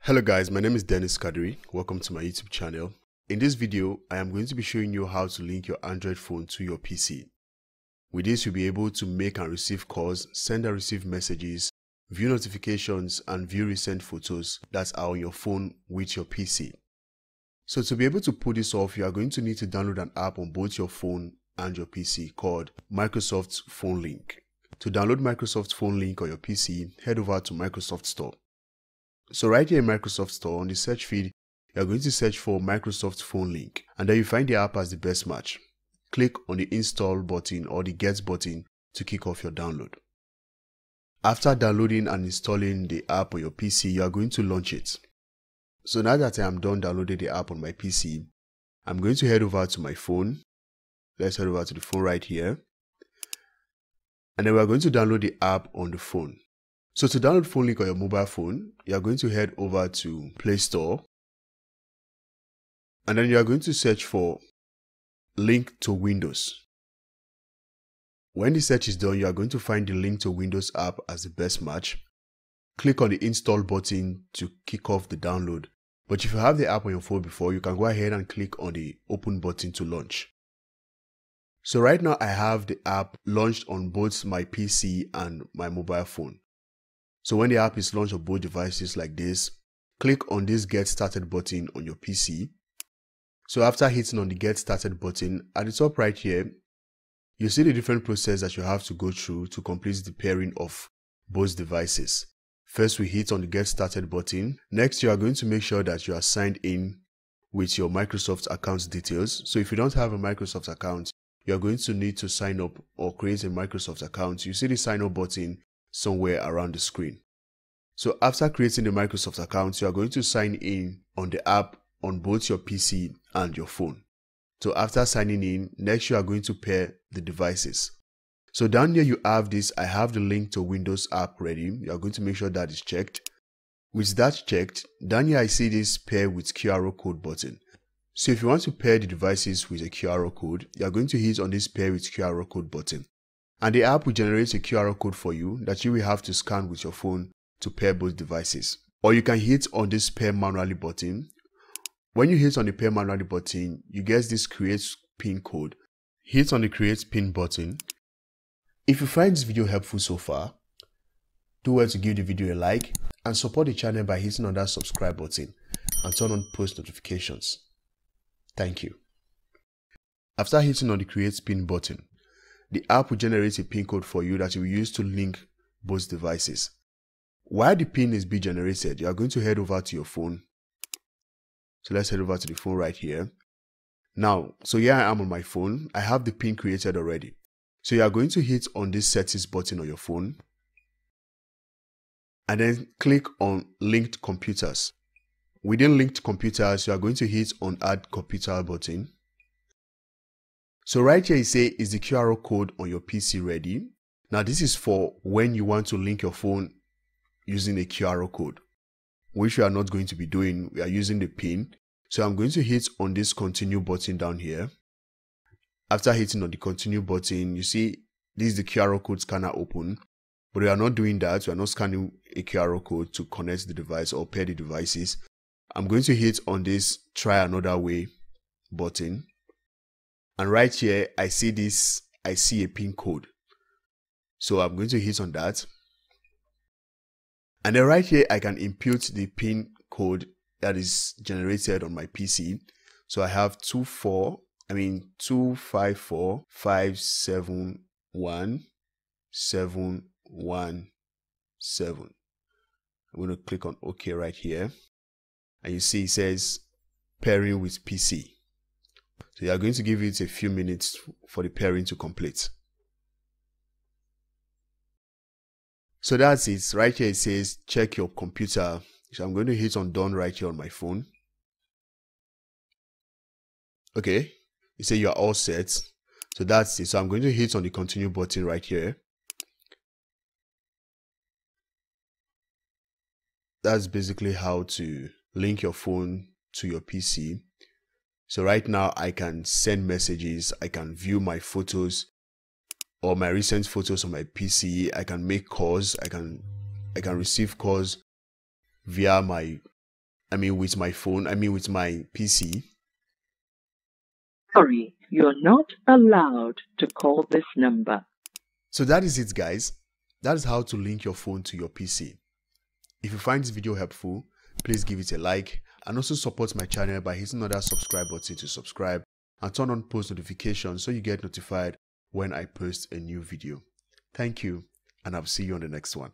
Hello guys, my name is Kadiri. Welcome to my YouTube channel. In this video, I am going to be showing you how to link your Android phone to your PC. With this, you'll be able to make and receive calls, send and receive messages, view notifications, and view recent photos that are on your phone with your PC. So to be able to pull this off, you are going to need to download an app on both your phone and your PC called Microsoft Phone Link. To download Microsoft Phone Link on your PC, head over to Microsoft Store. So right here in Microsoft Store, on the search feed, you are going to search for Microsoft Phone Link, and then you find the app as the best match. Click on the install button or the get button to kick off your download. After downloading and installing the app on your PC, you are going to launch it. So now that I am done downloading the app on my PC, I'm going to head over to my phone. Let's head over to the phone right here. And then we are going to download the app on the phone. So to download Phone Link on your mobile phone, you are going to head over to Play Store. And then you are going to search for Link to Windows. When the search is done, you are going to find the Link to Windows app as the best match. Click on the install button to kick off the download. But if you have the app on your phone before, you can go ahead and click on the open button to launch. So right now I have the app launched on both my PC and my mobile phone. So when the app is launched on both devices like this, click on this Get Started button on your PC. So after hitting on the Get Started button, at the top right here, you see the different process that you have to go through to complete the pairing of both devices. First, we hit on the Get Started button. Next, you are going to make sure that you are signed in with your Microsoft account details. So if you don't have a Microsoft account, you are going to need to sign up or create a Microsoft account. You see the sign up button somewhere around the screen. So after creating the Microsoft account, you are going to sign in on the app on both your PC and your phone. So after signing in, next you are going to pair the devices. So down here you have this, I have the Link to Windows app ready. You are going to make sure that is checked. With that checked, down here I see this pair with QR code button. So if you want to pair the devices with a QR code, you are going to hit on this pair with QR code button. And the app will generate a QR code for you that you will have to scan with your phone to pair both devices. Or you can hit on this pair manually button. When you hit on the pair manually button, you get this create pin code. Hit on the create pin button. If you find this video helpful so far, do well to give the video a like and support the channel by hitting on that subscribe button and turn on post notifications. Thank you. After hitting on the create pin button, the app will generate a pin code for you that you will use to link both devices. While the pin is being generated, you are going to head over to your phone. So let's head over to the phone right here. Now, so here I am on my phone. I have the pin created already. So you are going to hit on this settings button on your phone. And then click on linked computers. Within linked computers, you are going to hit on add computer button. So right here you say, is the QR code on your PC ready? Now this is for when you want to link your phone using a QR code, which we are not going to be doing. We are using the pin. So I'm going to hit on this continue button down here. After hitting on the continue button, you see this is the QR code scanner open, but we are not doing that. We are not scanning a QR code to connect the device or pair the devices. I'm going to hit on this try another way button. And right here, I see a pin code. So I'm going to hit on that. And then right here, I can input the pin code that is generated on my PC. So I have 254571717. I'm going to click on OK right here. And you see it says pairing with PC. So you are going to give it a few minutes for the pairing to complete. So that's it. Right here it says check your computer. So I'm going to hit on done right here on my phone. Okay. You say you are all set. So that's it. So I'm going to hit on the continue button right here. That's basically how to link your phone to your PC. So right now I can send messages, I can view my photos or my recent photos on my PC. I can make calls, I can receive calls via my with my phone, with my PC. Sorry, you're not allowed to call this number. So that is it, guys. That is how to link your phone to your PC. If you find this video helpful, please give it a like and also support my channel by hitting that subscribe button to subscribe and turn on post notifications so you get notified when I post a new video. Thank you, and I'll see you on the next one.